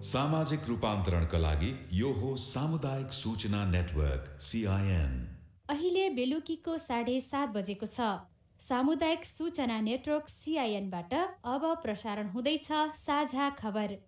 सामाजिक रूपान्तरणका लागि यो हो सामुदायिक सूचना नेटवर्क CIN। अहिले बेलुकीको 7:30 बजेको छ। सामुदायिक सूचना नेटवर्क CIN बाट अब प्रसारण हुँदैछ साझा खबर।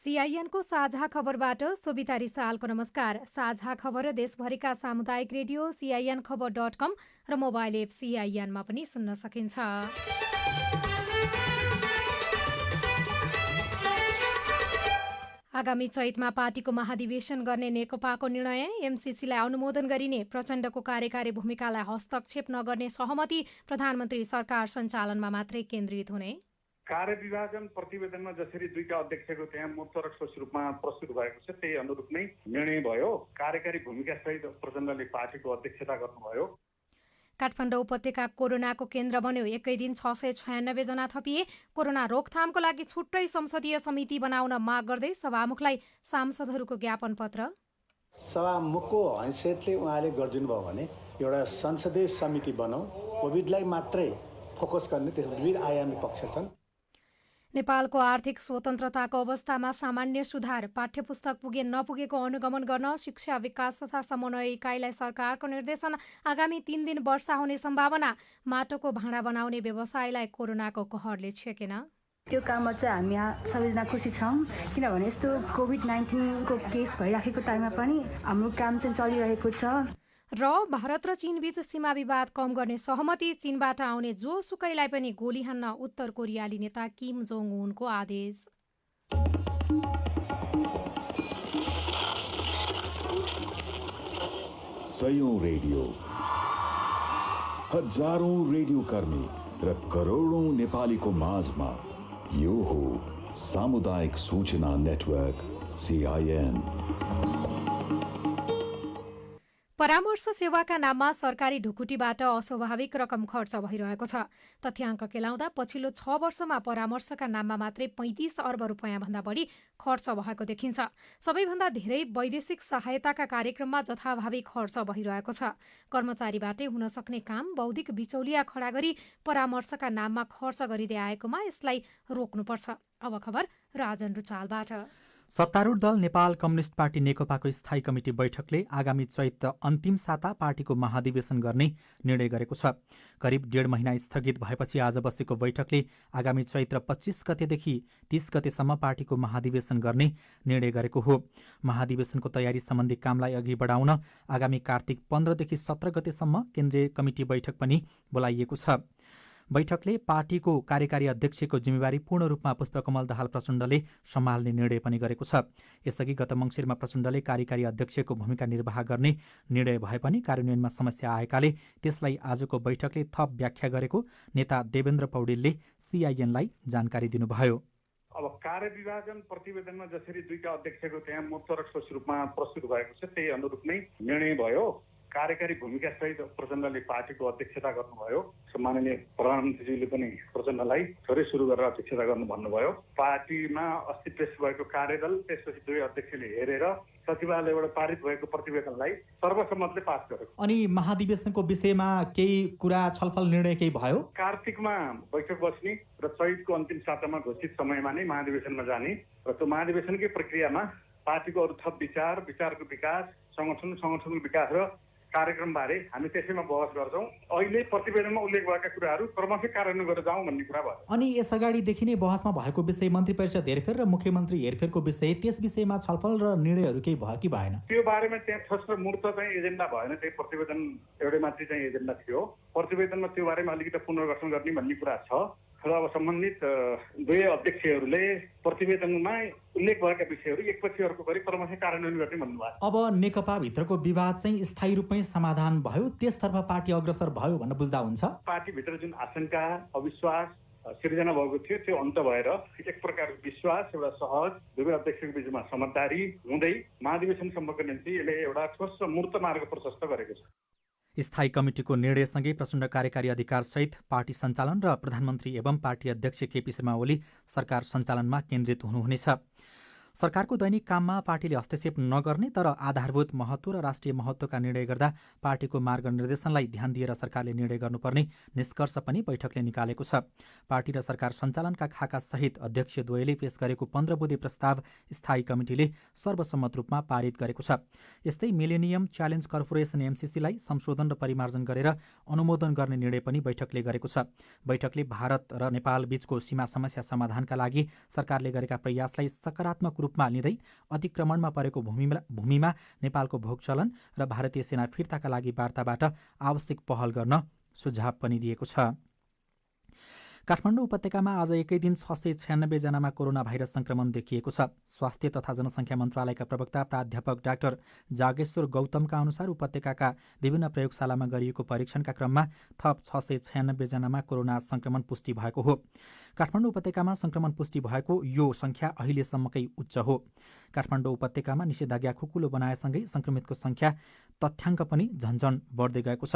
CIN को साझा खबरबाट सोभिता रिसालको नमस्कार। साझा खबर देशभरिका सामुदायिक रेडियो CINखबर.com र मोबाइल एप CIN मा पनि सुन्न सकिन्छ। आगामी चैतमा पार्टीको महाधिवेशन गर्ने नेकपाको निर्णय, एमसीसीलाई अनुमोदन गरिने, प्रचण्डको कार्यकारी भूमिकालाई हस्तक्षेप नगर्ने सहमति, प्रधानमन्त्री सरकार सञ्चालनमा मात्रै केन्द्रित हुने। कार्यविभाजन प्रतिवेदनमा जसरी दुईटा अध्यक्षको त्यहाँ मूर्तरक रूपमा प्रस्तुत भएको छ त्यही अनुरूप नै निर्णय भयो। कार्यकारी भूमिका सहित प्रचण्डले पार्टीको अध्यक्षता गर्नुभयो। काठमाडौँ उपत्यका कोरोनाको केन्द्र बन्यो। एकै दिन 696 जना थपिए। कोरोना रोकथामको लागि छुट्टै संसदीय समिति बनाउन माग गर्दै सभामुखलाई सांसदहरूको ज्ञापन पत्र। सभामुखको हैसियतले उहाँले गरिदिनु भयो भने एउटा संसदीय समिति बनाऊ, कोभिडलाई मात्रै फोकस गर्ने, त्यसमा विविध आयामी पक्ष छन्। नेपालको आर्थिक स्वतन्त्रताको अवस्थामा सामान्य सुधार, पाठ्यपुस्तक पुगे नपुगेको अनुगमन गर्न शिक्षा विकास तथा समन्वय इकाइलाई सरकारको निर्देशन। आगामी 3 दिन वर्षा हुने सम्भावना। माटोको भाँडा बनाउने व्यवसायलाई कोरोनाको कहरले छेकेन। यो काममा चाहिँ हामी सबैजना खुसी छौँ, किनभने यस्तो कोभिड-19 को केस भइराखेको टाइममा पनि हाम्रो काम चाहिँ चलिरहेको छ। र भारत र चीनबीच सीमा विवाद कम गर्ने सहमति। चीनबाट आउने जोसुकैलाई पनि गोली हान्न उत्तर कोरियाली नेता किम जोङ उनको आदेश। सयौं रेडियो, हजारौं रेडियो कर्मी र करोडौं नेपालीको माझमा यो हो सामुदायिक सूचना नेटवर्क CIN। परामर्श सेवाका नाममा सरकारी ढुकुटीबाट अस्वाभाविक रकम खर्च भइरहेको छ। तथ्याङ्क केलाउँदा पछिल्लो 6 वर्षमा परामर्शका नाममा मात्रै 35 अर्ब रुपियाँ भन्दा बढी खर्च भएको देखिन्छ। सबैभन्दा धेरै वैदेशिक सहायताका कार्यक्रममा जथाभावी खर्च भइरहेको छ। कर्मचारीबाटै हुन सक्ने काम बौद्धिक बिचौलिया खडा गरी परामर्शका नाममा खर्च गरिँदै आएकोमा यसलाई रोक्नुपर्छ। अब खबर राजन रुचालबाट। सत्तारूढ दल नेपाल कम्युनिस्ट पार्टी नेकपाको स्थायी कमिटी बैठकले आगामी चैत अन्तिम साता पार्टीको महाधिवेशन गर्ने निर्णय गरेको छ। करिब 1.5 महिना स्थगित भएपछि आज बसेको बैठकले आगामी चैत्र 25 गतेदेखि 30 गतेसम्म पार्टीको महाधिवेशन गर्ने निर्णय गरेको हो। महाधिवेशनको तयारी सम्बन्धी कामलाई अघि बढाउन आगामी कार्तिक 15 देखि 17 गतेसम्म केन्द्रीय कमिटी बैठक पनि बोलाइएको छ। बैठकले पार्टीको कार्यकारी अध्यक्षको जिम्मेवारी पूर्ण रूपमा पुष्पकमल दाहाल प्रचण्डले सम्हाल्ने निर्णय पनि गरेको छ। यसअघि गत मङ्सिरमा प्रचण्डले कार्यकारी अध्यक्षको भूमिका निर्वाह गर्ने निर्णय भए पनि कार्यान्वयनमा समस्या आएकाले त्यसलाई आजको बैठकले थप व्याख्या गरेको नेता देवेन्द्र पौडेलले CIN-लाई जानकारी दिनुभयो। अब कार्यविभाजन प्रतिवेदनमा जसरी दुईटा अध्यक्षको त्यहाँ मूर्तरक रूपमा प्रस्तुत भएको छ त्यही अनुरूप नै निर्णय भयो। कार्यकारी भूमिका सहित प्रचण्डले पार्टीको अध्यक्षता गर्नुभयो। माननीय प्रधानमन्त्रीजीले पनि प्रचण्डलाई छोरै सुरु गरेर अध्यक्षता गर्नु भन्नुभयो। पार्टीमा अस्ति पेश भएको कार्यदल त्यसपछि दुवै अध्यक्षले हेरेर सचिवालयबाट पारित भएको प्रतिवेदनलाई सर्वसम्मतले पास गर्यो। अनि महाधिवेशनको विषयमा केही कुरा छलफल निर्णय केही भयो? कार्तिकमा बैठक बस्ने र चैतको अन्तिम सातामा घोषित समयमा नै महाधिवेशनमा जाने र त्यो महाधिवेशनकै प्रक्रियामा पार्टीको अरू थप विचारको विकास, संगठनको विकास र कार्यक्रमबारे हामी त्यसैमा बहस गर्छौँ। अहिले प्रतिवेदनमा उल्लेख भएका कुराहरू क्रमशः कार्यान्वयन गरेर जाउँ भन्ने कुरा भयो। अनि यसअगाडिदेखि नै बहसमा भएको विषय मन्त्री परिषद हेरफेर र मुख्यमन्त्री हेरफेरको विषय, त्यस विषयमा छलफल र निर्णयहरू केही भयो कि भएन? त्यो बारेमा त्यहाँ ठोस र मूर्त चाहिँ एजेन्डा भएन। त्यही प्रतिवेदन एउटै मात्रै चाहिँ एजेन्डा थियो। प्रतिवेदनमा त्यो बारेमा अलिकति पुनर्गठन गर्ने भन्ने कुरा छ। र अब सम्बन्धित दुवै अध्यक्षहरूले प्रतिवेदनमा उल्लेख भएका विषयहरू एकपछि अर्को गरी क्रमशः कार्यान्वयन गर्ने भन्नुभयो। अब नेकपा भित्रको विवाद चाहिँ स्थायी रूपमै समाधान भयो, त्यसतर्फ पार्टी अग्रसर भयो भनेर बुझ्दा हुन्छ? पार्टीभित्र जुन आशंका, अविश्वास, सिर्जना भएको थियो त्यो अन्त भएर एक प्रकारको विश्वास, एउटा सहज, दुवै अध्यक्षको बीचमा समझदारी हुँदै महाधिवेशन सम्मको निम्ति यसले एउटा ठोस र मूर्त मार्ग प्रशस्त गरेको छ। स्थायी कमिटिको निर्णयसँगै प्रचण्ड कार्यकारी अधिकारसहित पार्टी सञ्चालन र प्रधानमन्त्री एवं पार्टी अध्यक्ष केपी शर्मा ओली सरकार सञ्चालनमा केन्द्रित हुनुहुनेछ। सरकारको दैनिक काममा पार्टीले हस्तक्षेप नगर्ने तर आधारभूत महत्त्व र राष्ट्रिय महत्त्वका निर्णय गर्दा पार्टीको मार्गनिर्देशनलाई ध्यान दिएर सरकारले निर्णय गर्नुपर्ने निष्कर्ष पनि बैठकले निकालेको छ। पार्टी र सरकार सञ्चालनका खाकासहित अध्यक्षद्वयले पेश गरेको 15 बुँदे प्रस्ताव स्थायी कमिटिले सर्वसम्मत रूपमा पारित गरेको छ। यस्तै मिलेनियम च्यालेन्ज कर्पोरेसन एमसिसीलाई संशोधन र परिमार्जन गरेर अनुमोदन गर्ने निर्णय पनि बैठकले गरेको छ। बैठकले भारत र नेपाल बीचको सीमा समस्या समाधानका लागि सरकारले गरेका प्रयासलाई सकारात्मक रूपमा लिँदै अतिक्रमणमा परेको भूमिमा नेपालको भोगचलन र भारतीय सेना फिर्ताका लागि वार्ताबाट आवश्यक पहल गर्न सुझाव पनि दिएको छ। काठमाडौँ उपत्यकामा आज एकै दिन 696 जनामा कोरोना भाइरस संक्रमण देखिएको छ। स्वास्थ्य तथा जनसङ्ख्या मन्त्रालयका प्रवक्ता प्राध्यापक डाक्टर जागेश्वर गौतमका अनुसार उपत्यकाका विभिन्न प्रयोगशालामा गरिएको परीक्षणका क्रममा थप 696 जनामा कोरोना संक्रमण पुष्टि भएको हो। काठमाडौँ उपत्यकामा संक्रमण पुष्टि भएको यो संख्या अहिलेसम्मकै उच्च हो। काठमाडौँ उपत्यकामा निषेधाज्ञा खुकुलो बनाएसँगै संक्रमितको संख्या तथ्याङ्क पनि झन्झन बढ्दै गएको छ।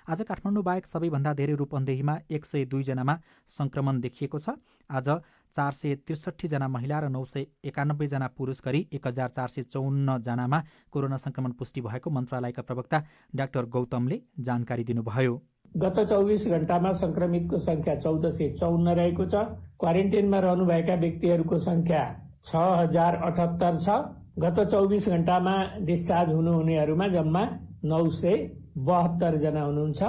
आज काठमाडौँ बाहेक सबैभन्दा धेरै रूपन्देहीमा 102 जनामा संक्रमण देखिएको छ। आज 463 जना महिला र 991 जना पुरुष गरी 1454 जनामा कोरोना संक्रमण पुष्टि भएको मन्त्रालयका प्रवक्ता डाक्टर गौतमले जानकारी दिनुभयो। गत 24 घण्टामा संक्रमितको संख्या 1454 रहेको छ। क्वारेन्टाइनमा रहनुभएका व्यक्तिहरूको संख्या 6078 छ। गत 24 घण्टामा डिस्चार्ज हुनुहुनेहरूमा जम्मा 972 जना हुनुहुन्छ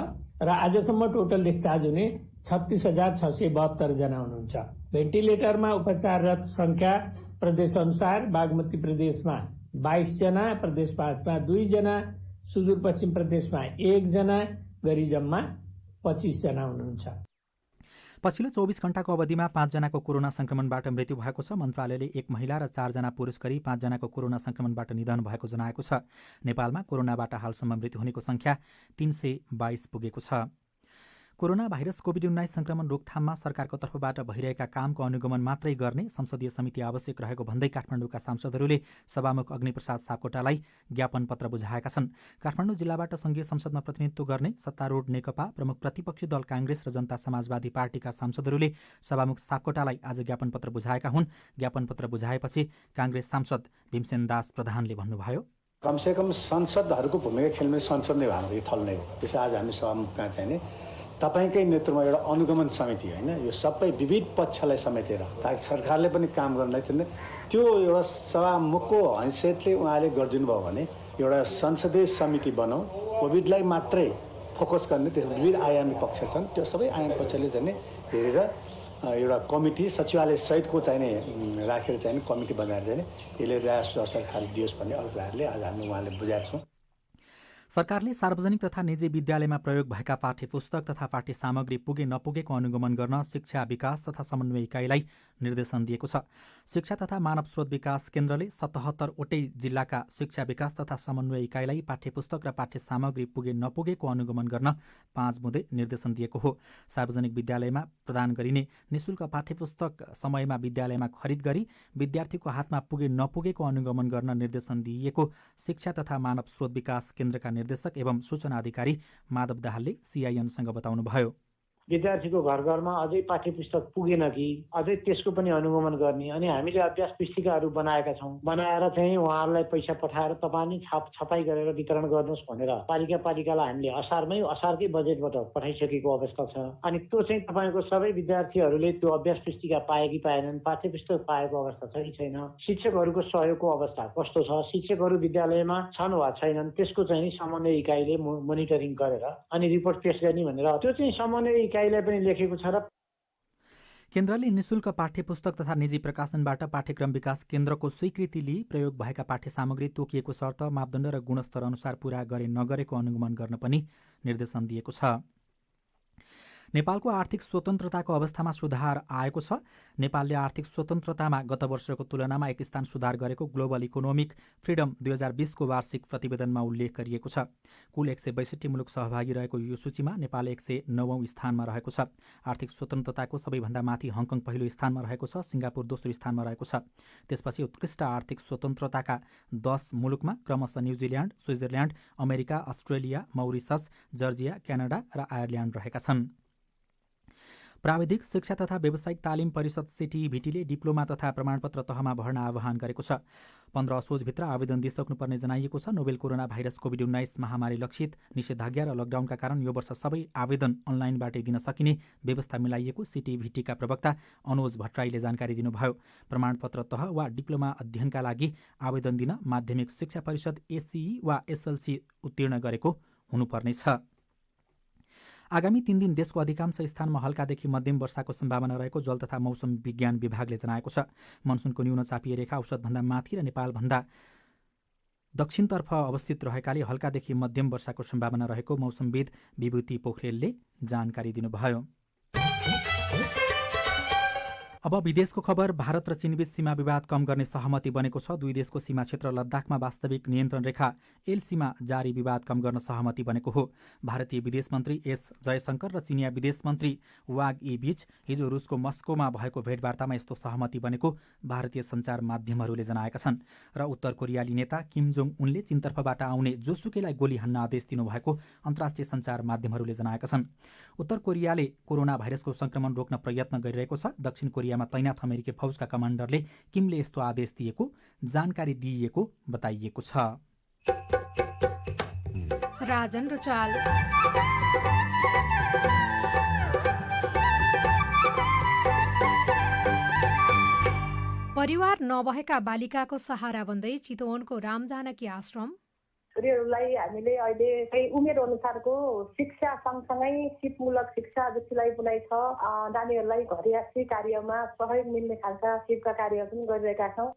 र आजसम्म टोटल डिस्चार्ज हुने 36,672 जना हुनुहुन्छ। भेन्टिलेटरमा उपचाररत संख्या प्रदेश अनुसार बागमती प्रदेशमा 22 जना, प्रदेश 5 मा 2 जना, सुदूरपश्चिम प्रदेशमा 1 जना गरी जम्मा 25 जना हुनुहुन्छ। पछिल्लो 24 घण्टाको अवधिमा 5 जनाको कोरोना संक्रमणबाट मृत्यु भएको छ। मन्त्रालयले 1 महिला र 4 जना पुरुष गरी 5 जनाको कोरोना संक्रमणबाट निधन भएको जनाएको छ। नेपालमा कोरोनाबाट हालसम्म मृत्यु हुनेको संख्या 322 पुगेको छ। कोरोना भाइरस कोभिड-19 संक्रमण रोकथाममा सरकारको तर्फबाट भइरहेका कामको अनुगमन मात्रै गर्ने संसदीय समिति आवश्यक रहेको भन्दै काठमाडौँका सांसदहरूले सभामुख अग्निप्रसाद सापकोटालाई ज्ञापन पत्र बुझाएका छन्। काठमाडौँ जिल्लाबाट संघीय संसदमा प्रतिनिधित्व गर्ने सत्तारूढ नेकपा, प्रमुख प्रतिपक्षी दल कांग्रेस र जनता समाजवादी पार्टीका सांसदहरूले सभामुख सापकोटालाई आज ज्ञापन पत्र बुझाएका हुन्। ज्ञापन पत्र बुझाएपछि कांग्रेस सांसद भीमसेन दास प्रधानले भन्नुभयो, कमसेकम संसदहरूको भूमिका खेल्ने संसद नै हाम्रो यो थल नै हो। त्यसै आज हामी सभामुखमा चाहिँ तपाईँकै नेतृत्वमा एउटा अनुगमन समिति होइन, यो सबै विविध पक्षलाई समेटेर ताकि सरकारले पनि काम गर्नलाई चाहिँ त्यो एउटा सभामुखको हैसियतले उहाँले गरिदिनु भयो भने एउटा संसदीय समिति बनाऊ, कोभिडलाई मात्रै फोकस गर्ने त्यसमा विविध आयामी पक्ष छन्, त्यो सबै आयामी पक्षले चाहिँ हेरेर एउटा कमिटी सचिवालय सहितको चाहिँ राखेर चाहिँ कमिटी बनाएर चाहिँ यसले राष्ट्र सरकारले दियोस् भन्ने अभिप्रायले आज हामी उहाँले बुझाएको छौँ। सरकारले सार्वजनिक तथा निजी विद्यालयमा प्रयोग भएका पाठ्यपुस्तक तथा पाठ्य सामग्री पुगे नपुगेको अनुगमन गर्न शिक्षा विकास तथा समन्वय इकाइलाई निर्देशन दिएको छ। शिक्षा तथा मानव स्रोत विकास केन्द्रले 77वटै जिल्लाका शिक्षा विकास तथा समन्वय इकाइलाई पाठ्यपुस्तक र पाठ्य सामग्री पुगे नपुगेको अनुगमन गर्न 5 बुँदे निर्देशन दिएको हो। सार्वजनिक विद्यालयमा प्रदान गरिने निःशुल्क पाठ्यपुस्तक समयमा विद्यालयमा खरिद गरी विद्यार्थीको हातमा पुगे नपुगेको अनुगमन गर्न निर्देशन दिइएको शिक्षा तथा मानव स्रोत विकास केन्द्रका निर्देशक एवं सूचना अधिकारी माधव दाहालले सीआईएनसँग बताउनुभयो। विद्यार्थीको घर घरमा अझै पाठ्य पुस्तक पुगेन कि अझै त्यसको पनि अनुगमन गर्ने अनि हामीले अभ्यास पुस्तिकाहरू बनाएका छौँ। बनाएर चाहिँ उहाँहरूलाई पैसा पठाएर तपाईँले छपाई गरेर वितरण गर्नुहोस् भनेर पालिकालाई हामीले असारकै बजेटबाट पठाइसकेको अवस्था छ। अनि त्यो चाहिँ तपाईँको सबै विद्यार्थीहरूले त्यो अभ्यास पुस्तिका पाए कि पाएनन्, पाठ्य पुस्तक पाएको अवस्था छ कि छैन, शिक्षकहरूको सहयोगको अवस्था कस्तो छ, शिक्षकहरू विद्यालयमा छन् वा छैनन्, त्यसको चाहिँ समन्वय इकाइले मोनिटरिङ गरेर अनि रिपोर्ट पेश गर्ने भनेर त्यो चाहिँ समन्वय इकाइलाई पनि लेखेको छ। र केन्द्रले निःशुल्क पाठ्यपुस्तक तथा निजी प्रकाशनबाट पाठ्यक्रम विकास केन्द्रको स्वीकृति लिई प्रयोग भएका पाठ्य सामग्री तोकिएको शर्त, मापदण्ड र गुणस्तर अनुसार पूरा गरे नगरेको अनुगमन गर्न पनि निर्देशन दिएको छ। नेपालको आर्थिक स्वतन्त्रताको अवस्थामा सुधार आएको छ। नेपालले आर्थिक स्वतन्त्रतामा गत वर्षको तुलनामा एक स्थान सुधार गरेको ग्लोबल इकोनोमिक फ्रिडम 2020को वार्षिक प्रतिवेदनमा उल्लेख गरिएको छ। कुल 162 मुलुक सहभागी रहेको यो सूचीमा नेपाल 109औं स्थानमा रहेको छ। आर्थिक स्वतन्त्रताको सबैभन्दा माथि हङकङ पहिलो स्थानमा रहेको छ, सिङ्गापुर दोस्रो स्थानमा रहेको छ। त्यसपछि उत्कृष्ट आर्थिक स्वतन्त्रताका 10 मुलुकमा क्रमशः New Zealand, Switzerland, America, Australia, Mauritius, Georgia, Canada र आयरल्यान्ड रहेका छन्। प्राविधिक शिक्षा तथा व्यावसायिक तालिम परिषद सिटिभिटीले डिप्लोमा तथा प्रमाणपत्र तहमा भर्ना आह्वान गरेको छ। 15 असोजभित्र आवेदन दिइसक्नुपर्ने जनाइएको छ। नोभेल कोरोना भाइरस कोभिड-19 महामारी लक्षित निषेधाज्ञा र लकडाउनका कारण यो वर्ष सबै आवेदन अनलाइनबाटै दिन सकिने व्यवस्था मिलाइएको सिटिभिटीका प्रवक्ता अनुज भट्टराईले जानकारी दिनुभयो। प्रमाणपत्र तह वा डिप्लोमा अध्ययनका लागि आवेदन दिन माध्यमिक शिक्षा परिषद एससीई वा एसएलसी उत्तीर्ण गरेको हुनुपर्नेछ। आगामी 3 दिन देशको अधिकांश स्थानमा हल्कादेखि मध्यम वर्षाको सम्भावना रहेको जल तथा मौसम विज्ञान विभागले जनाएको छ। मनसुनको न्यून चापिए रेखा औसतभन्दा माथि र नेपालभन्दा दक्षिणतर्फ अवस्थित रहेकाले हल्कादेखि मध्यम वर्षाको सम्भावना रहेको मौसमविद विभूति पोखरेलले जानकारी दिनुभयो। अब विदेशको खबर। भारत र चीनबीच सीमा विवाद कम गर्ने सहमति बनेको छ। दुई देशको सीमा क्षेत्र लद्दाखमा वास्तविक नियन्त्रण रेखा एलसीमा जारी विवाद कम गर्न सहमति बनेको हो। भारतीय विदेश मन्त्री एस जयशंकर र चीनिया विदेश मन्त्री वाग यी बीच हिजो रुसको मस्कोमा भएको भेटवार्तामा यस्तो सहमति बनेको भारतीय सञ्चार माध्यमहरूले जनाएका छन्। र उत्तर कोरियाली नेता किम जोङ उनले चीनतर्फबाट आउने जोसुकैलाई गोली हान्न आदेश दिनुभएको अन्तर्राष्ट्रिय सञ्चार माध्यमहरूले जनाएका छन्। उत्तर कोरियाले कोरोना भाइरसको संक्रमण रोक्न प्रयत्न गरिरहेको छ। दक्षिण कोरियामा तैनात अमेरिकी फौजका कमान्डरले किमले यस्तो आदेश दिएको जानकारी दिइएको बताइएको छ। राजन रुचाल। परिवार नभएका बालिकाको सहारा बन्दै चितवनको रामजानकी आश्रम छोरीहरूलाई हामीले अहिले चाहिँ उमेर अनुसारको शिक्षा सँगसँगै सिपमूलक शिक्षा जो सिलाइ बुनाइ छ, नानीहरूलाई घरियासी कार्यमा सहयोग मिल्ने खालका सिपका कार्यहरू पनि गरिरहेका छौँ।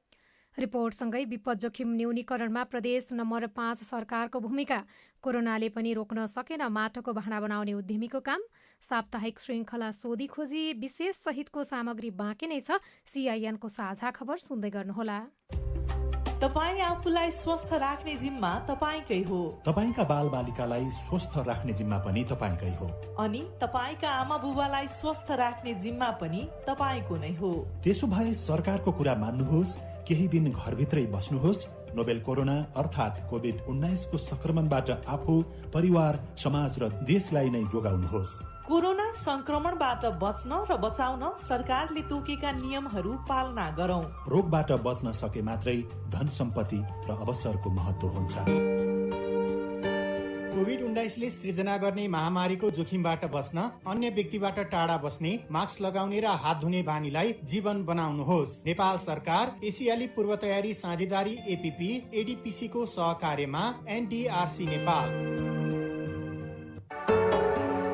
रिपोर्टसँगै विपद जोखिम न्यूनीकरणमा प्रदेश नम्बर 5 सरकारको भूमिका। कोरोनाले पनि रोक्न सकेन माटोको भाँडा बनाउने उद्यमीको काम। साप्ताहिक श्रृङ्खला सोधी खोजी विशेष सहितको सामग्री बाँकी नै छ। सिआइएनको साझा खबर सुन्दै गर्नुहोला। तपाईँ आफूलाई स्वस्थ राख्ने जिम्मा तपाईँकै हो। तपाईँका बालबालिकालाई स्वस्थ राख्ने जिम्मा पनि तपाईँकै हो। अनि तपाईँका आमा बुबालाई स्वस्थ राख्ने जिम्मा पनि तपाईँको नै हो। त्यसो भए सरकारको कुरा मान्नुहोस्, केही दिन घरभित्रै बस्नुहोस्। नोभेल कोरोना अर्थात् कोभिड-19 को संक्रमणबाट आफू, परिवार, समाज र देशलाई नै जोगाउनुहोस्। कोरोना संक्रमणबाट बच्न र बचाउन सरकारले तोकेका नियमहरू पालना गरौं। रोगबाट बच्न सके मात्रै धन सम्पत्ति र अवसरको महत्व हुन्छ। कोभिड-19ले सृजना गर्ने महामारीको जोखिमबाट बस्न अन्य व्यक्तिबाट टाढा बस्ने, मास्क लगाउने र हात धुने बानीलाई जीवन बनाउनुहोस्। नेपाल सरकार एसियाली पूर्व तयारी साझेदारी एपीपी एडीपीसी को सहकार्यमा एनडीआरसी नेपाल।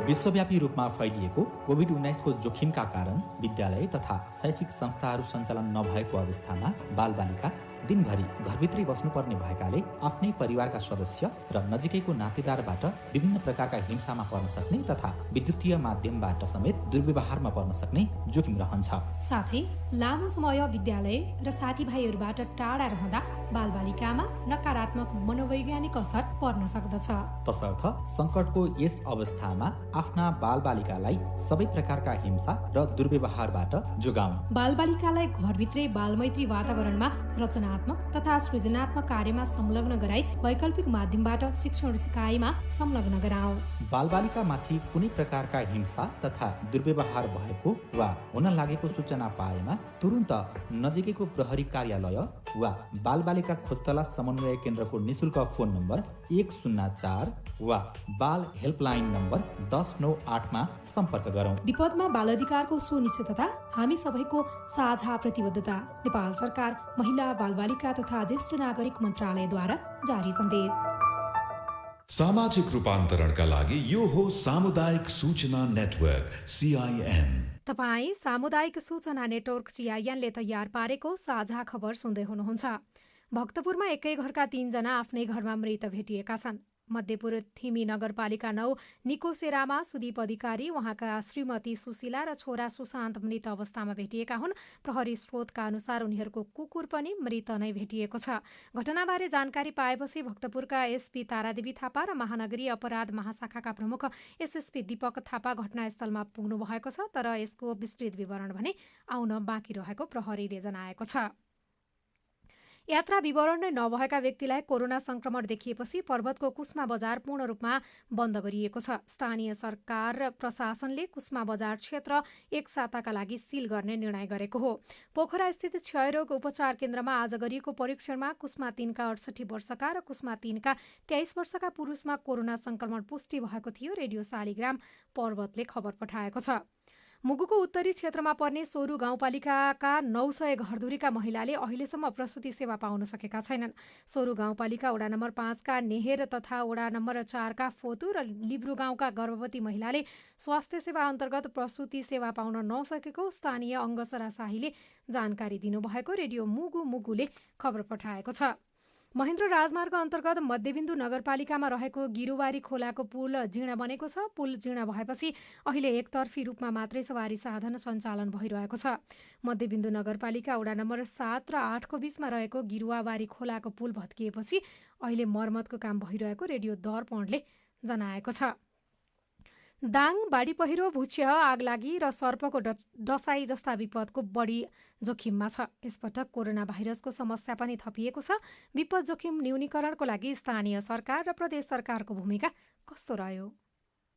विश्वव्यापी रूपमा फैलिएको कोभिड-19 को जोखिमका कारण विद्यालय तथा शैक्षिक संस्थाहरू सञ्चालन नभएको अवस्थामा बालबालिका दिनभरि घरभित्रै बस्नुपर्ने भएकाले आफ्नै परिवारका सदस्य र नजिकैको नातेदारबाट विभिन्न प्रकारका हिंसामा पर्न सक्ने तथा विद्युतीय माध्यमबाट समेत दुर्व्यवहारमा पर्न सक्ने जोखिम रहन्छ। साथै लामो समय विद्यालय र साथीभाइहरूबाट टाढा रहँदा बालबालिकामा नकारात्मक मनोवैज्ञानिक असर पर्न सक्दछ। तसर्थ संकटको यस अवस्थामा आफ्ना बालबालिकालाई सबै प्रकारका हिंसा र दुर्व्यवहारबाट जोगाउँ। बालबालिकालाई घरभित्रै बालमैत्री वातावरणमा रचनात्मक तथा सृजनात्मक कार्यमा संलग्न गराई वैकल्पिक माध्यमबाट शिक्षण सिकाइमा संलग्न गराउँ। बालबालिकामाथि कुनै प्रकारका हिंसा तथा दुर्व्यवहार भएको वा हुन लागेको सूचना पाएमा तुरुन्त नजिकैको प्रहरी कार्यालय वा बालबालिका खोजतलास समन्वय केन्द्रको निशुल्क फोन नम्बर 104 वा बाल हेल्पलाइन नम्बर 1098 मा सम्पर्क गरौँ। विपदमा बाल अधिकारको सुनिश्चितता हामी सबैको साझा प्रतिबद्धता। नेपाल सरकार महिला, बालबालिका तथा ज्येष्ठ नागरिक मन्त्रालयद्वारा जारी सन्देश। सामाजिक रूपान्तरणका लागि यो हो सामुदायिक सूचना नेटवर्क CIN। तपाईँ सामुदायिक सूचना नेटवर्क CINले तयार पारेको साझा खबर सुन्दै हुनुहुन्छ। भक्तपुरमा एकै घरका 3 जना आफ्नै घरमा मृत भेटिएका छन्। मध्यपुर थिमी नगरपालिका 9 निकोसेरामा सुदीप अधिकारी उहाँका श्रीमती सुशीला र छोरा सुशान्त मृत अवस्थामा भेटिएका हुन्। प्रहरी स्रोतका अनुसार उनीहरूको कुकुर पनि मृत नै भेटिएको छ। घटनाबारे जानकारी पाएपछि भक्तपुरका एसपी तारादेवी थापा र महानगरीय अपराध महाशाखाका प्रमुख एसएसपी दीपक थापा घटनास्थलमा पुग्नु भएको छ, तर यसको विस्तृत विवरण भने आउन बाँकी रहेको प्रहरीले जनाएको छ। यात्रा विवरण नै नभएका व्यक्तिलाई कोरोना संक्रमण देखिएपछि पर्वतको कुस्मा बजार पूर्ण रूपमा बन्द गरिएको छ। स्थानीय सरकार र प्रशासनले कुस्मा बजार क्षेत्र एक साताका लागि सील गर्ने निर्णय गरेको हो। पोखरा स्थित क्षयरोग उपचार केन्द्रमा आज गरिएको परीक्षणमा कुस्मा 3 का 68 वर्षका र कुस्मा 3 का 23 वर्षका पुरुषमा कोरोना संक्रमण पुष्टि भएको थियो। रेडियो शालिग्राम पर्वतले खबर पठाएको छ। मुगुको उत्तरी क्षेत्रमा पर्ने सोरु गाउँपालिकाका 900 घरधुरीका महिलाले अहिलेसम्म प्रसुति सेवा पाउन सकेका छैनन्। सोरु गाउँपालिका वडा नम्बर 5 का नेहेर तथा वडा नम्बर 4 का फोतु र लिब्रु गाउँका गर्भवती महिलाले स्वास्थ्य सेवा अन्तर्गत प्रसुति सेवा पाउन नसकेको स्थानीय अङ्गसरा शाहीले जानकारी दिनुभएको रेडियो मुगुले खबर पठाएको छ। महेन्द्र राजमार्ग अन्तर्गत मध्यबिन्दु नगरपालिकामा रहेको गिरुवारी खोलाको पुल जीर्ण बनेको छ। पुल जीर्ण भएपछि अहिले एकतर्फी रूपमा मात्रै सवारी साधन सञ्चालन भइरहेको छ। मध्यबिन्दु नगरपालिका वडा नम्बर 7 र 8 को बीचमा रहेको गिरुवाबारी खोलाको पुल भत्किएपछि अहिले मर्मतको काम भइरहेको रेडियो दर्पणले जनाएको छ। दाङ, बाढी पहिरो, भूक्षय, आगलागी र सर्पको डसाई जस्ता विपदको बढी जोखिममा छ। यसपटक कोरोना भाइरसको समस्या पनि थपिएको छ। विपद जोखिम न्यूनीकरणको लागि स्थानीय सरकार र प्रदेश सरकारको भूमिका कस्तो रह्यो?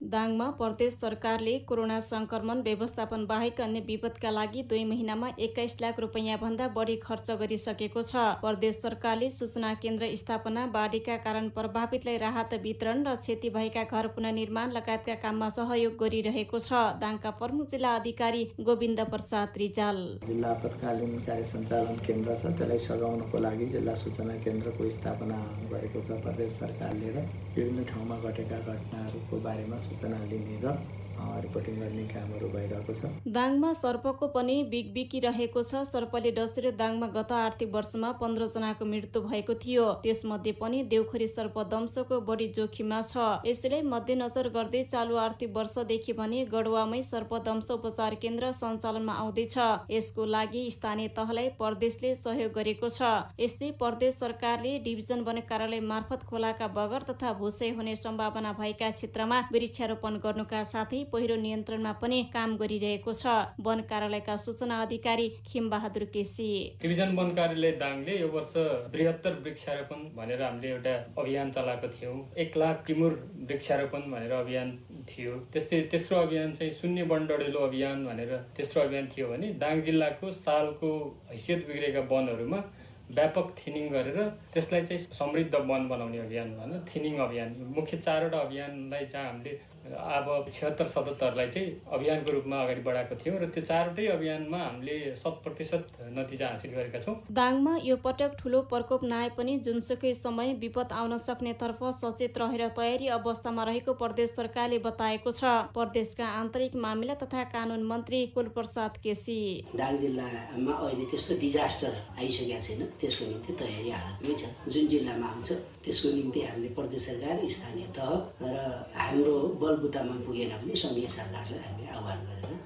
दाङमा प्रदेश सरकारले कोरोना संक्रमण व्यवस्थापन बाहेक अन्य विपदका लागि 2 महिनामा 21 लाख रुपैयाँ भन्दा बढी खर्च गरिसकेको छ। प्रदेश सरकारले सूचना केन्द्र स्थापना, बाढीका कारण प्रभावितलाई राहत वितरण र क्षति भएका घर पुनर्निर्माण लगायतका काममा सहयोग गरिरहेको छ। दाङका प्रमुख जिल्ला अधिकारी गोविन्द प्रसाद रिजाल, जिल्ला आपतकालीन कार्य सञ्चालन केन्द्र छ, त्यसलाई सघाउनको लागि जिल्ला सूचना केन्द्रको स्थापना गरेको छ प्रदेश सरकारले र विभिन्न ठाउँमा घटेका घटनाहरूको बारेमा सूचना लिने र रिपोर्टिङ गर्ने कामहरू भइरहेको छ। दाङमा सर्पको पनि बिगबिकी रहेको छ। सर्पले डसेर दाङमा गत आर्थिक वर्षमा 15 जनाको मृत्यु भएको थियो। त्यसमध्ये पनि देउखरी सर्प दंशको बढी जोखिममा छ। यसैले मध्यनजर गर्दै चालु आर्थिक वर्षदेखि भने गडुवामै सर्प दंश उपचार केन्द्र सञ्चालनमा आउँदैछ। यसको लागि स्थानीय तहलाई प्रदेशले सहयोग गरेको छ। यस्तै प्रदेश सरकारले डिभिजन वन कार्यालय मार्फत खोलाका बगर तथा भूसय हुने सम्भावना भएका क्षेत्रमा वृक्षारोपण गर्नुका साथै पहिरो नियन्त्रणमा पनि काम गरिरहेको छ। वन कार्यालयका सूचना अधिकारी खिमबहादुर केसी, डिभिजन वन कार्यालय दाङले यो वर्ष बृहत्तर वृक्षारोपण भनेर हामीले एउटा अभियान चलाएको थियौँ। 1 लाख टिमुर वृक्षारोपण भनेर अभियान थियो। त्यस्तै तेस्रो अभियान चाहिँ शून्य वन डढेलो अभियान भनेर तेस्रो अभियान थियो भने दाङ जिल्लाको सालको हैसियत बिग्रेका वनहरूमा व्यापक थिनिङ गरेर त्यसलाई चाहिँ समृद्ध वन बनाउने अभियान भनौँ, थिनिङ अभियान। मुख्य 4वटा अभियानलाई चाहिँ हामीले अब 76-77लाई चाहिँ अभियानको रूपमा अगाडि बढाएको थियौँ र त्यो 4वटै अभियानमा हामीले 100% नतिजा हासिल गरेका छौँ। दाङमा यो पटक ठुलो प्रकोप नआए पनि जुनसुकै समय विपद आउन सक्नेतर्फ सचेत रहेर तयारी अवस्थामा रहेको प्रदेश सरकारले बताएको छ। प्रदेशका आन्तरिक मामिला तथा कानुन मन्त्री कुलप्रसाद केसी, दाङ जिल्लामा अहिले त्यस्तो डिजास्टर आइसकेका छैन, त्यसको निम्ति तयारी हालतमै छ। जुन जिल्लामा आउँछ त्यसको निम्ति हामीले प्रदेश सरकार, स्थानीय तह र हाम्रो बलबुतामा पुगेन भने सङ्घीय सरकारलाई हामीले आह्वान गरेर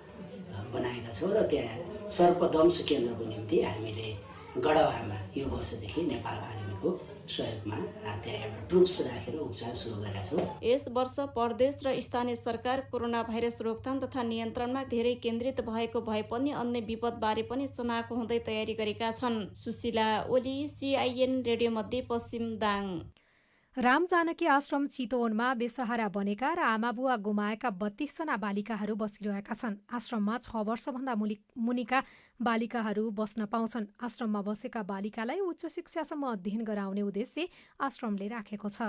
बनाएका छौँ र त्यहाँ सर्पदंश केन्द्रको निम्ति हामीले गडवामा यो वर्षदेखि नेपाल आर्मीको सहयोगमा त्यहाँ एउटा ट्रुप्स राखेर उपचार सुरु गरेका छौँ। यस वर्ष प्रदेश र स्थानीय सरकार कोरोना भाइरस रोकथाम तथा नियन्त्रणमा धेरै केन्द्रित भएको भए पनि अन्य विपदबारे पनि चनाखो हुँदै तयारी गरेका छन्। सुशीला ओली, CIN रेडियो मध्य पश्चिम दाङ। राम जानकी आश्रम चितवनमा बेसहारा बनेका र आमाबुवा गुमाएका 32 जना बालिकाहरू बसिरहेका छन्। आश्रममा 6 वर्षभन्दा मुनिका बालिकाहरू बस्न पाउँछन्। आश्रममा बसेका बालिकालाई उच्च शिक्षासम्म अध्ययन गराउने उद्देश्य आश्रमले राखेको छ।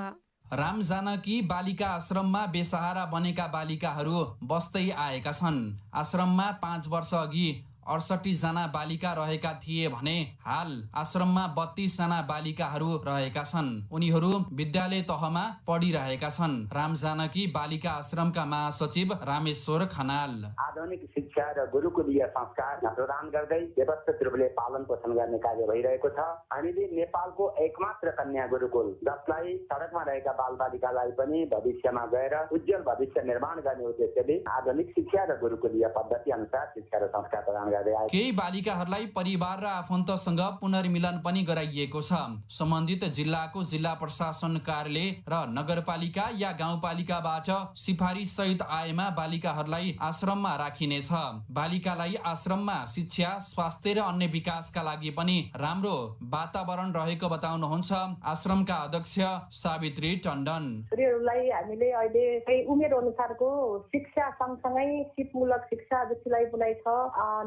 राम जानकी बालिका आश्रममा बेसहारा बनेका बालिकाहरू बस्दै आएका छन्। आश्रममा 5 वर्ष अघि 68 जना बालिका रहेका थिए भने हाल आश्रममा 32 जना बालिकाहरू रहेका छन्। उनीहरू विद्यालय तहमा पढिरहेका छन्। राम जानकी बालिका आश्रमका महासचिव रामेश्वर खनाल। आधुनिक शिक्षा र गुरुकुलीय संस्कार प्रदान गर्दै व्यवस्थित रूपले पालन पोषण गर्ने कार्य भइरहेको छ। हामीले नेपालको एकमात्र कन्या गुरुकुल जसलाई सडकमा रहेका बालबालिकालाई पनि भविष्यमा गएर उज्जवल भविष्य निर्माण गर्ने उद्देश्यले आधुनिक शिक्षा र गुरुकुलीय पद्धति अनुसार शिक्षा र संस्कार प्रदान गर्दै आएको। केही बालिकाहरूलाई परिवार र आफन्तसँग पुनर्मिलन पनि गराइएको छ। सम्बन्धित जिल्लाको जिल्ला प्रशासन कार्यालय र नगरपालिका या गाउँपालिकाबाट सिफारिस सहित आएमा बालिकाहरूलाई आश्रममा राखिनेछ। बालिकालाई आश्रममा शिक्षा, स्वास्थ्य र अन्य विकासका लागि पनि राम्रो वातावरण रहेको बताउनुहुन्छ आश्रमका अध्यक्ष सावित्री टण्डन। उनीहरूलाई हामीले अहिले उमेर अनुसारको शिक्षा सँगसँगै सिपमूलक शिक्षा जतिलाई बुनाइ छ,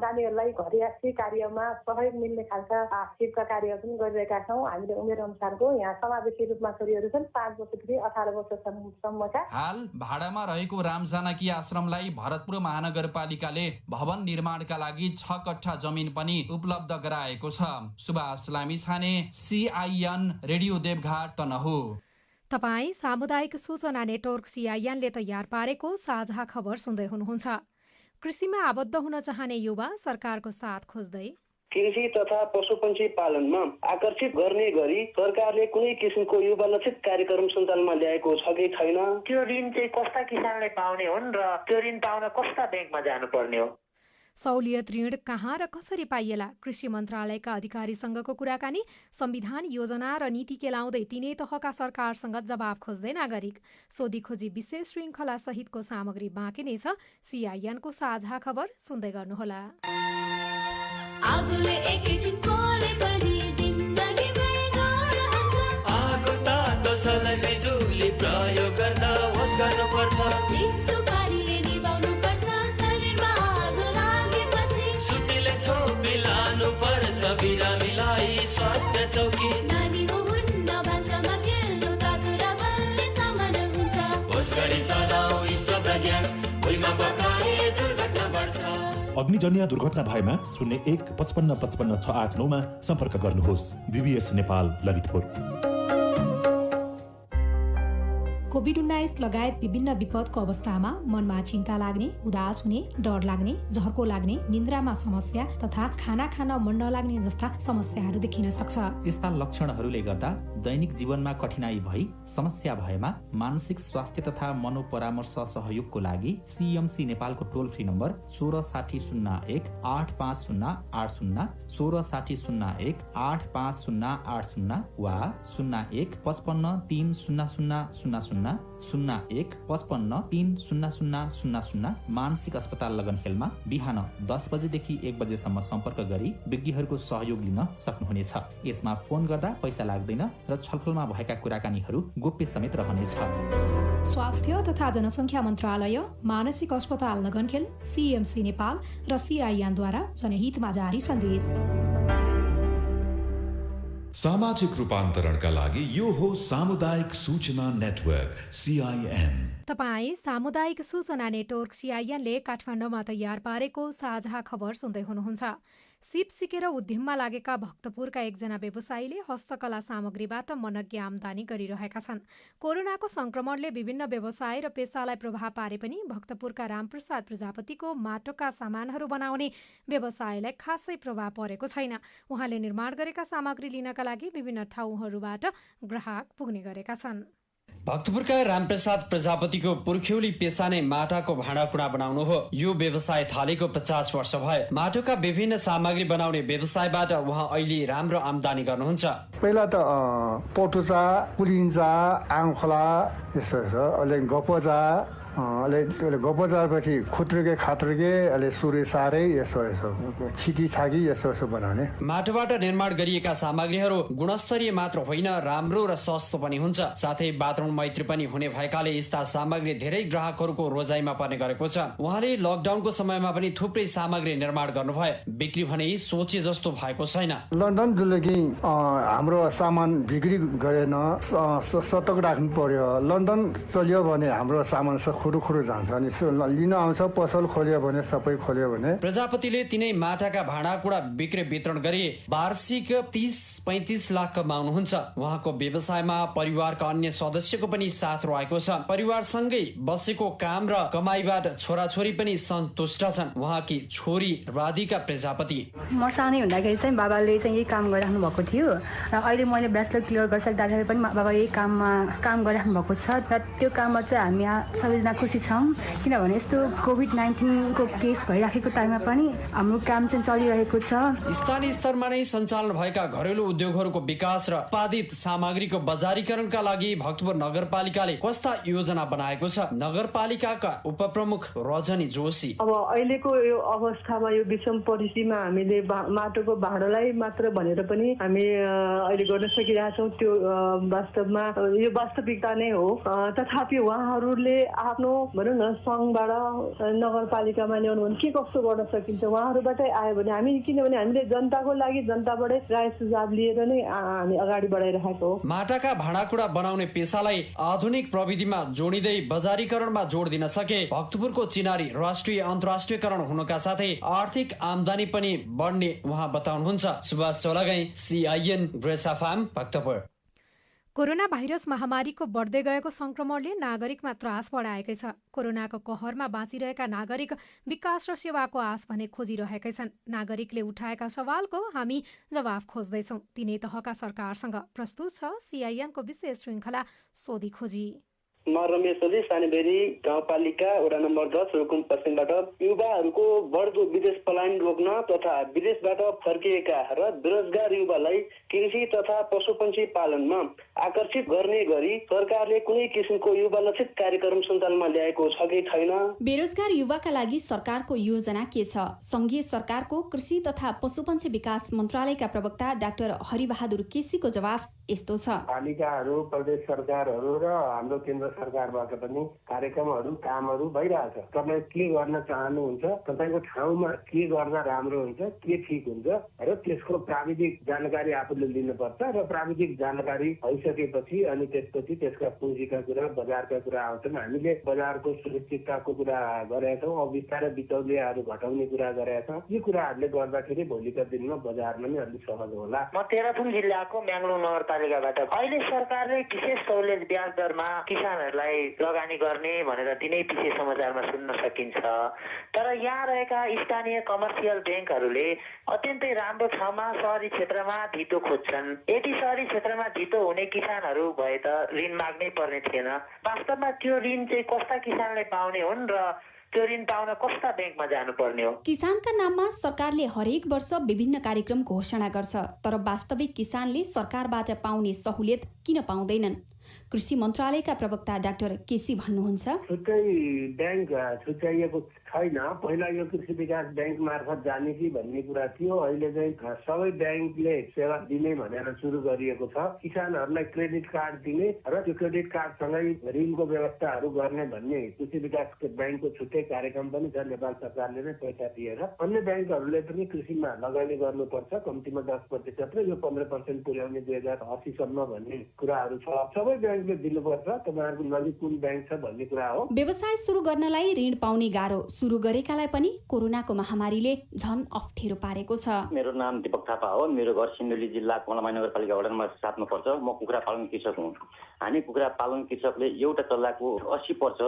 नानीहरूलाई घरियासी कार्यमा सहयोग मिल्ने खालका सिपका कार्यहरू पनि गरिरहेका छौँ। हामीले उमेर अनुसारको यहाँ समावेशी रूपमा छोरीहरू छन् 5 वर्षदेखि 18 वर्षसम्मका। हाल भाडामा रहेको राम जानकी आश्रमलाई भरतपुर महानगरपालिकाले भवन निर्माणका लागि 6 कट्ठा जमिन पनि उपलब्ध गराएको छ। Subhash Lamichhane, CIN radio देवघाट Tanahun. तपाईँ सामुदायिक सूचना नेटवर्क CIN ले तयार पारेको साझा खबर सुन्दै हुनुहुन्छ। कृषिमा आबद्ध हुन चाहने युवा सरकारको साथ खोज्दै कृषि तथा पशुपन्छी पालनमा आकर्षित गर्ने गरी सरकारले कुनै किसिमको युवा लक्षित कार्यक्रम सञ्चालनमा ल्याएको छ कि छैन? त्यो ऋण चाहिँ कस्ता किसानले पाउने हुन् र त्यो ऋण पाउन कस्ता ब्याङ्कमा जानुपर्ने हो? सहुलियत ऋण कहाँ र कसरी पाइएला? कृषि मन्त्रालयका अधिकारीसँगको कुराकानी। संविधान, योजना र नीति केलाउँदै तीनै तहका सरकारसँग जवाब खोज्दै नागरिक। सोधी खोजी विशेष श्रृङ्खला सहितको सामग्री बाँकी नै छ। CIN को साझा खबर सुन्दै गर्नुहोला। बिरामीलाई स्वास्थ्य चौकी नानी हो हुन्न भान्सामा खेल्नु तातुरा बलले सामान हुन्छ। होस गरी चलाऊ स्टप र ग्यास भुइँमा पकाए दुर्घटना बढ्छ। अग्निजन्य दुर्घटना भएमा 01 55 55 689 मा सम्पर्क गर्नुहोस्। BBS नेपाल ललितपुर। कोभिड-19 लगायत विभिन्न विपदको अवस्थामा मनमा चिन्ता लाग्ने, उदास हुने, डर लाग्ने, झर्को लाग्ने, निन्द्रामा समस्या तथा खाना खान मन नलाग्ने जस्ता समस्याहरू देखिन सक्छ। यस्ता लक्षणहरूले गर्दा दैनिक जीवनमा कठिनाई भई समस्या भएमा मानसिक स्वास्थ्य तथा मनोपरामर्श सहयोगको लागि CMC नेपालको टोल फ्री नम्बर 166001 85080 166001 85080 वा 01 55 30000 01 55 30000 मानसिक अस्पताल लगनखेलमा बिहान 10 बजेदेखि 1 बजेसम्म सम्पर्क गरी विज्ञहरूको सहयोग लिन सक्नुहुनेछ। यसमा फोन गर्दा पैसा लाग्दैन र छलफलमा भएका कुराकानीहरू गोप्य समेत रहनेछ। स्वास्थ्य तथा जनसङ्ख्या मन्त्रालय, मानसिक अस्पताल लगनखेल, CMC नेपाल र CIN द्वारा जनहितमा जारी सन्देश। सामाजिक रूपान्तरणका लागि यो हो सामुदायिक सूचना नेटवर्क CIN। तपाईँ सामुदायिक सूचना नेटवर्क CIN ले काठमाडौँमा तयार पारेको साझा खबर सुन्दै हुनुहुन्छ। सिप सिकेर उद्यममा लागेका भक्तपुरका एकजना व्यवसायीले हस्तकला सामग्रीबाट मनज्ञ आमदानी गरिरहेका छन्। कोरोनाको संक्रमणले विभिन्न व्यवसाय र पेसालाई प्रभाव पारे पनि भक्तपुरका रामप्रसाद प्रजापतिको माटोका सामानहरू बनाउने व्यवसायलाई खासै प्रभाव परेको छैन। उहाँले निर्माण गरेका सामग्री लिनका लागि विभिन्न ठाउँहरूबाट ग्राहक पुग्ने गरेका छन्। भक्तपुरका रामप्रसाद प्रजापतिको पुर्ख्यौली पेसा नै माटाको भाँडाकुँडा बनाउनु हो। यो व्यवसाय थालेको 50 वर्ष भए। माटोका विभिन्न सामग्री बनाउने व्यवसायबाट उहाँ अहिले राम्रो आमदानी गर्नुहुन्छ। पहिला त पटुचा, पुलिन्चा, आङखोला यस्तो छ। अहिले गपोजा, अहिले गपोजापछि खुत्रुके खात्रुके, अहिले सुरे सारे यसो छिकी छाकी यसो बनाउने। माटोबाट निर्माण गरिएका सामग्रीहरू गुणस्तरीय मात्र होइन, राम्रो र सस्तो पनि हुन्छ। साथै वातावरण मैत्री पनि हुने भएकाले यस्ता सामग्री धेरै ग्राहकहरूको रोजाइमा पर्ने गरेको छ। उहाँले लकडाउनको समयमा पनि थुप्रै सामग्री निर्माण गर्नुभयो। बिक्री भने सोचे जस्तो भएको छैन। लन्डन जुलेकी हाम्रो सामान बिक्री गरेन, सतर्क राख्नु पर्यो। लन्डन चल्यो भने हाम्रो सामान खुरुखुरु जान्छ अनि लिन आउँछ पसल खोल्यो भने सबै खोल्यो भने। प्रजापतिले तिनै माटाका भाँडाकुँडा बिक्री वितरण गरी वार्षिक 30-35 लाख कमाउनुहुन्छ। उहाँको व्यवसायमा परिवारका अन्य सदस्यको पनि साथ रहेको छ। परिवारसँगै बसेको काम र कमाईबाट छोराछोरी पनि सन्तुष्ट छन्। उहाँकी छोरी राधिका प्रजापति: म सानै हुँदाखेरि चाहिँ बाबाले चाहिँ यही काम गरिराख्नु भएको थियो र अहिले मैले ब्याचलर क्लियर गरिसक्दाखेरि पनि बाबा यही काम गरिराख्नु भएको छ र त्यो काममा चाहिँ हामी सबैजना खुसी छौँ। किनभने यस्तो कोभिड-19 को केस भइराखेको टाइममा पनि हाम्रो काम चाहिँ चलिरहेको छ। स्थानीय स्तरमा नै सञ्चालन भएका घरेलु उद्योगहरूको विकास र उत्पादित सामग्रीको बजारीकरणका लागि भक्तपुर नगरपालिकाले कस्ता योजना बनाएको छ? नगरपालिकाका उपप्रमुख रजनी जोशी: अब अहिलेको यो अवस्थामा यो विषम परिस्थितिमा हामीले माटोको भाँडोलाई मात्र भनेर पनि हामी अहिले गर्न सकिरहेछौँ। त्यो वास्तवमा यो वास्तविकता नै हो। तथापि उहाँहरूले आफ्नो भनौँ न सङ्घबाट नगरपालिकामा ल्याउनु भने के कस्तो गर्न सकिन्छ उहाँहरूबाटै आयो भने हामी, किनभने हामीले जनताको लागि जनताबाटै राय सुझाव लिएर नै हामी अगाडि बढाइरहेको हो। माटाका भाँडाकुँडा बनाउने पेसालाई आधुनिक प्रविधिमा जोडिँदै बजारीकरणमा जोड दिन सके भक्तपुरको चिनारी राष्ट्रिय अन्तर्राष्ट्रियकरण हुनका साथै आर्थिक आमदानी पनि बढ्ने उहाँ बताउनुहुन्छ। सुभाष चौलागाई, CIN ग्रेसाफार्म, भक्तपुर। कोरोना भाइरस महामारीको बढ्दै गएको संक्रमणले नागरिकमा त्रास बढाएकै छ। कोरोनाको कहरमा बाँचिरहेका नागरिक विकास र सेवाको आस भने खोजिरहेकै छन्। नागरिकले उठाएका सवालको हामी जवाफ खोज्दैछौँ। तिनै तहका सरकारसँग प्रस्तुत छ CIN को विशेष श्रृङ्खला सोधी खोजी। म रमेश ओली, सानीबेरी गाउँपालिका वडा नम्बर 10 रुकुम पश्चिमबाट युवाहरूको बढ्दो विदेश पलायन रोक्न तथा विदेशबाट फर्किएका र बेरोजगार युवालाई कृषि तथा पशुपन्छी पालनमा आकर्षित गर्ने गरी सरकारले कुनै किसिमको युवा लक्षित कार्यक्रम सञ्चालनमा ल्याएको छ कि छैन? बेरोजगार युवाका लागि सरकारको योजना के छ? संघीय सरकारको कृषि तथा पशुपन्छी विकास मन्त्रालयका प्रवक्ता डाक्टर हरिबहादुर केसीको जवाफ यस्तो छ। पालिकाहरू, प्रदेश सरकारहरू र हाम्रो केन्द्र सरकारबाट पनि कार्यक्रमहरू, कामहरू भइरहेछ। तपाईँ के गर्न चाहनुहुन्छ, तपाईँको ठाउँमा के गर्दा राम्रो हुन्छ, के ठिक हुन्छ र त्यसको प्राविधिक जानकारी आफूले लिनुपर्छ र प्राविधिक जानकारी भइसकेपछि अनि त्यसपछि त्यसका पुँजीका कुरा, बजारका कुरा आउँछन्। हामीले बजारको सुरक्षितताको कुरा गरेका छौँ, अब बिस्तारै बिचौलियाहरू घटाउने कुरा गरेका छौँ। यी कुराहरूले गर्दाखेरि भोलिका दिनमा बजारमा नि अलिक सहज होला। म तेह्रथुम जिल्लाको म्याङ्लोङ नगरपालिकाबाट अहिले सरकारले विशेष सहुलियत ब्याज दरमा किसानहरूलाई लगानी गर्ने भनेर दिनै पछि समाचारमा सुन्न सकिन्छ। तर यहाँ रहेका स्थानीय कमर्सियल ब्याङ्कहरूले अत्यन्तै राम्रो ठाउँमा सहरी क्षेत्रमा धितो खोज्छन्। यदि सहरी क्षेत्रमा धितो हुने किसानहरू भए त ऋण माग्नै पर्ने थिएन। वास्तवमा त्यो ऋण चाहिँ कस्ता किसानले पाउने हुन् र त्यो ऋण पाउन कस्ता ब्याङ्कमा जानुपर्ने हो? किसानका नाममा सरकारले हरेक वर्ष विभिन्न कार्यक्रम घोषणा गर्छ, तर वास्तविक किसानले सरकारबाट पाउने सहुलियत किन पाउँदैनन्? कृषि मन्त्रालयका प्रवक्ता डाक्टर केसी भन्नुहुन्छ। छुट्टै ब्याङ्क छुट्याइएको छैन। पहिला यो कृषि विकास ब्याङ्क मार्फत जाने कि भन्ने कुरा थियो। अहिले चाहिँ सबै ब्याङ्कले सेवा दिने भनेर सुरु गरिएको छ। किसानहरूलाई क्रेडिट कार्ड दिने र त्यो क्रेडिट कार्डसँगै ऋणको व्यवस्थाहरू गर्ने भन्ने कृषि विकास ब्याङ्कको छुट्टै कार्यक्रम पनि छ। नेपाल सरकारले नै पैसा दिएर अन्य ब्याङ्कहरूले पनि कृषिमा लगानी गर्नुपर्छ, कम्तीमा 10% र यो 15% पुर्याउने 2080 सम्म भन्ने कुराहरू छ। सबै ब्याङ्कले दिनुपर्छ। तपाईँहरूको नजिक कुन ब्याङ्क छ भन्ने कुरा हो। व्यवसाय सुरु गर्नलाई ऋण पाउने गाह्रो, सुरु गरेकालाई पनि कोरोनाको महामारीले झन अप्ठ्यारो पारेको छ। मेरो नाम दीपक थापा हो। मेरो घर सिन्धुली जिल्ला कमलामाई नगरपालिका वडा नम्बर 7 मा पर्छ। म कुखुरा पालन कृषक हुँ। हामी कुखुरा पालन कृषकले एउटा चल्लाको 80 पर्छ।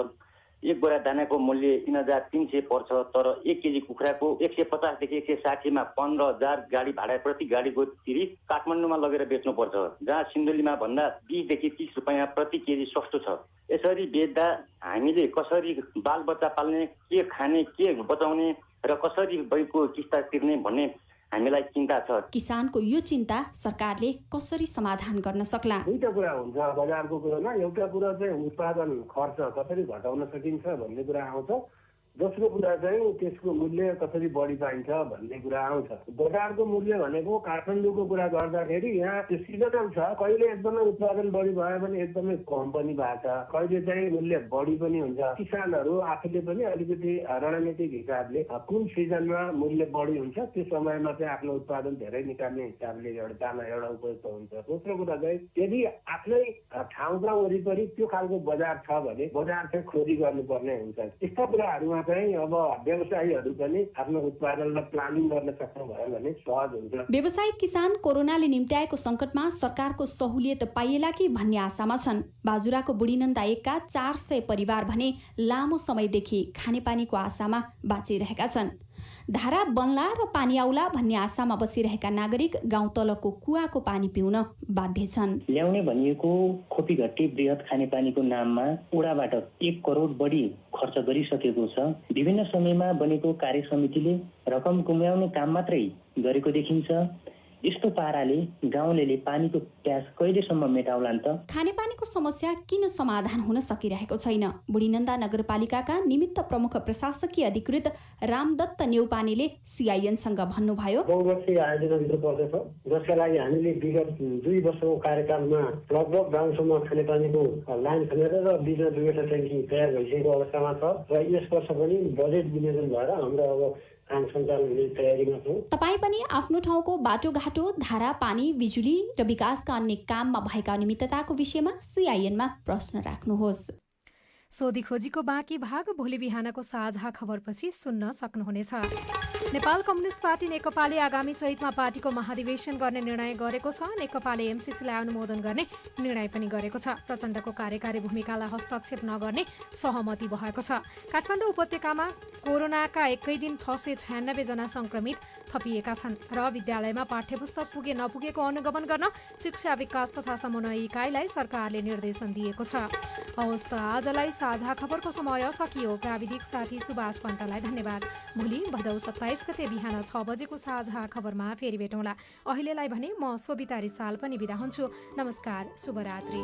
एक बोरा दानाको मूल्य 3300 पर्छ। तर 1 केजी कुखुराको 150 देखि 160 मा 15,000 गाडी भाडा प्रति गाडीको तिरी काठमाडौँमा लगेर बेच्नुपर्छ, जहाँ सिन्धुलीमा भन्दा 20 देखि 30 रुपियाँ प्रति केजी सस्तो छ। यसरी बेच्दा हामीले कसरी बालबच्चा पाल्ने, के खाने, के बचाउने र कसरी बैको किस्ता तिर्ने भन्ने हामीलाई चिन्ता छ। किसानको यो चिन्ता सरकारले कसरी समाधान गर्न सक्ला? दुईटा कुरा हुन्छ बजारको कुरामा। एउटा कुरा चाहिँ उत्पादन खर्च कसरी घटाउन सकिन्छ भन्ने कुरा आउँछ। दोस्रो कुरा चाहिँ त्यसको मूल्य कसरी बढी पाइन्छ भन्ने कुरा आउँछ। बजारको मूल्य भनेको काठमाडौँको कुरा गर्दाखेरि यहाँ त्यो सिजनल छ, कहिले एकदमै उत्पादन बढी भयो भने एकदमै कम पनि भएको छ, कहिले चाहिँ मूल्य बढी पनि हुन्छ। किसानहरू आफूले पनि अलिकति रणनीतिक हिसाबले कुन सिजनमा मूल्य बढी हुन्छ त्यो समयमा चाहिँ आफ्नो उत्पादन धेरै निकाल्ने हिसाबले एउटा उपयुक्त हुन्छ। दोस्रो कुरा चाहिँ यदि आफ्नै ठाउँका वरिपरि त्यो खालको बजार छ भने बजार चाहिँ खोजी गर्नुपर्ने हुन्छ। यस्ता कुराहरूमा चाहिँ अब व्यवसायीहरू पनि आफ्नो उत्पादनलाई प्लानिङ गर्न सक्नुभयो भने सहज हुन्छ। व्यवसायिक किसान कोरोनाले निम्त्याएको संकटमा सरकारको सहुलियत पाइएला कि भन्ने आशामा छन्। बाजुराको बुढीनन्दा एकका 400 परिवार भने लामो समयदेखि खानेपानीको आशामा बाँचिरहेका छन्। धारा बन्ला र पानी आउला भन्ने आशामा बसिरहेका नागरिक गाउँ तलको कुवाको पानी पिउन बाध्य छन्। ल्याउने भनिएको खोपीघट्टी बृहत खानेपानीको नाममा ओडाबाट 1 करोड बढी खर्च गरिसकेको छ। विभिन्न समयमा बनेको कार्य समितिले रकम गुम्याउने काम मात्रै गरेको देखिन्छ। यस्तो पाराले गाउँलेले पानीको प्यास कहिलेसम्म मेटाउलान् त? खानेपानीको समस्या किन समाधान हुन सकिरहेको छैन? बुढीनन्दा नगरपालिकाका निमित्त प्रमुख प्रशासकीय अधिकृत रामदत्त नेउपानेले सीआईएनसँग भन्नुभयो, बहुवर्षीय आयोजनाभित्र पर्दछ, जसका लागि हामीले विगत 2 वर्षको कार्यकालमा लगभग गाउँसम्म खानेपानीको लाइन खनेर र 20 ट्याङ्की तयार भइसकेको अवस्थामा छ र यस वर्ष पनि बजेट विनियोजन भएर हाम्रो अब काम सञ्चालन हुने तयारीमा छौँ। तपाईँ पनि आफ्नो ठाउँको बाटोघाटो, धारा, पानी, बिजुली र विकासका अन्य काममा भएका अनियमितताको विषयमा सीआईएनमा प्रश्न राख्नुहोस्। सोधी खोजीको बाँकी भाग भोलि बिहानको साझा खबरपछि सुन्न सक्नुहुनेछ। नेपाल कम्युनिस्ट पार्टी नेकपाले आगामी चैतमा पार्टीको महाधिवेशन गर्ने निर्णय गरेको छ। नेकपाले एमसीसीलाई अनुमोदन गर्ने निर्णय पनि गरेको छ। प्रचण्डको कार्यकारी भूमिकालाई हस्तक्षेप नगर्ने सहमति भएको छ। काठमाडौँ उपत्यकामा कोरोनाका एकै दिन 696 जना संक्रमित थपिएका छन् र विद्यालयमा पाठ्यपुस्तक पुगे नपुगेको अनुगमन गर्न शिक्षा विकास तथा समन्वय इकाइलाई सरकारले निर्देशन दिएको छ। हवस् त आजलाई साझा खबरको समय सकियो। प्राविधिक साथी सुभाष पन्तलाई धन्यवाद। भोलि भदौ 27 गते बिहान 6 बजेको साझा खबरमा फेरि भेटौँला। अहिलेलाई भने म सोभिता रिसाल पनि बिदा हुन्छु। नमस्कार, शुभरात्रि।